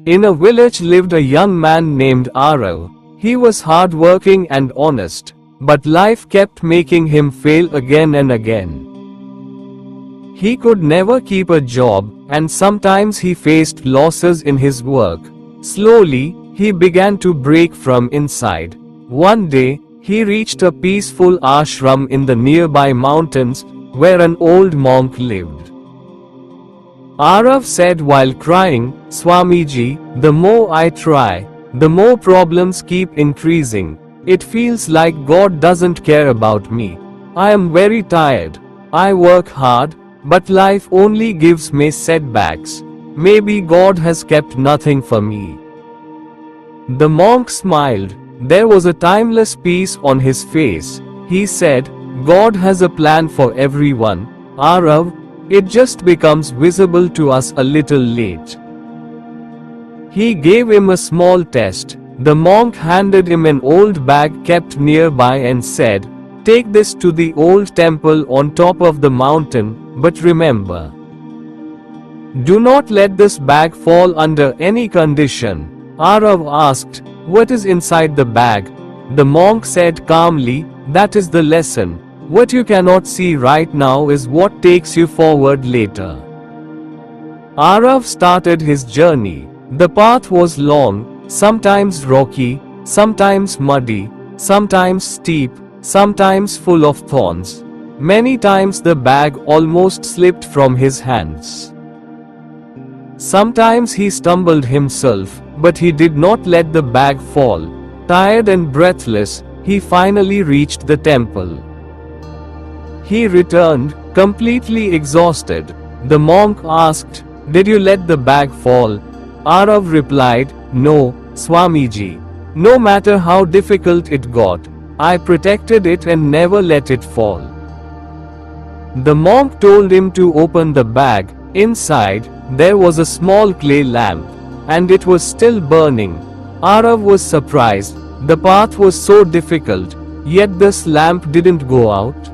In a village lived a young man named Aarav. He was hardworking and honest, but life kept making him fail again and again. He could never keep a job, and sometimes he faced losses in his work. Slowly, he began to break from inside. One day, he reached a peaceful ashram in the nearby mountains, where an old monk lived. Aarav said while crying, "Swamiji, the more I try, the more problems keep increasing. It feels like God doesn't care about me. I am very tired. I work hard, but life only gives me setbacks. Maybe God has kept nothing for me." The monk smiled. There was a timeless peace on his face. He said, "God has a plan for everyone, Aarav. It just becomes visible to us a little late." He gave him a small test. The monk handed him an old bag kept nearby and said, "Take this to the old temple on top of the mountain, but remember, do not let this bag fall under any condition." Aarav asked, "What is inside the bag?" The monk said calmly, "That is the lesson. What you cannot see right now is what takes you forward later." Aarav started his journey. The path was long, sometimes rocky, sometimes muddy, sometimes steep, sometimes full of thorns. Many times the bag almost slipped from his hands. Sometimes he stumbled himself, but he did not let the bag fall. Tired and breathless, he finally reached the temple. He returned, completely exhausted. The monk asked, "Did you let the bag fall?" Aarav replied, "No, Swamiji. No matter how difficult it got, I protected it and never let it fall." The monk told him to open the bag. Inside, there was a small clay lamp, and it was still burning. Aarav was surprised. The path was so difficult, yet this lamp didn't go out.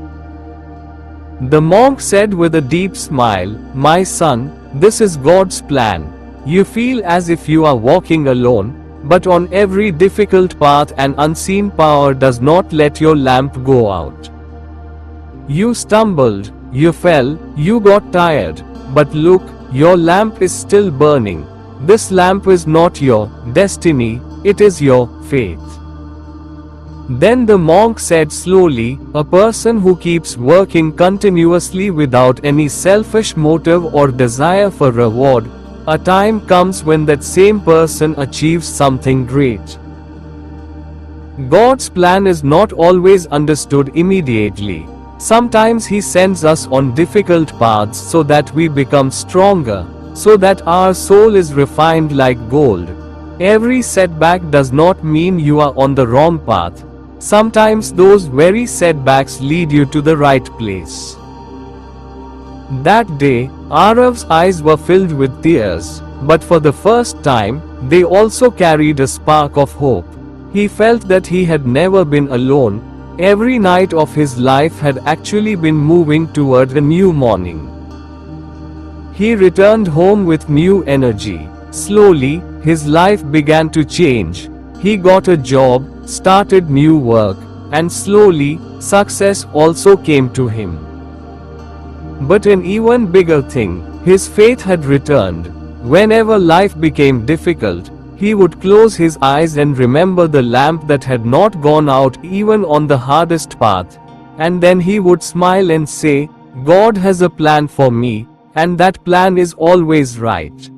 The monk said with a deep smile, "My son, this is God's plan. You feel as if you are walking alone, but on every difficult path an unseen power does not let your lamp go out. You stumbled, you fell, you got tired, but look, your lamp is still burning. This lamp is not your destiny, it is your faith." Then the monk said slowly, "A person who keeps working continuously without any selfish motive or desire for reward, a time comes when that same person achieves something great." God's plan is not always understood immediately. Sometimes He sends us on difficult paths so that we become stronger, so that our soul is refined like gold. Every setback does not mean you are on the wrong path. Sometimes those very setbacks lead you to the right place. That day, Aarav's eyes were filled with tears, but for the first time, they also carried a spark of hope. He felt that he had never been alone. Every night of his life had actually been moving toward a new morning. He returned home with new energy. Slowly, his life began to change. He got a job, started new work, and slowly, success also came to him. But an even bigger thing, his faith had returned. Whenever life became difficult, he would close his eyes and remember the lamp that had not gone out even on the hardest path. And then he would smile and say, "God has a plan for me, and that plan is always right."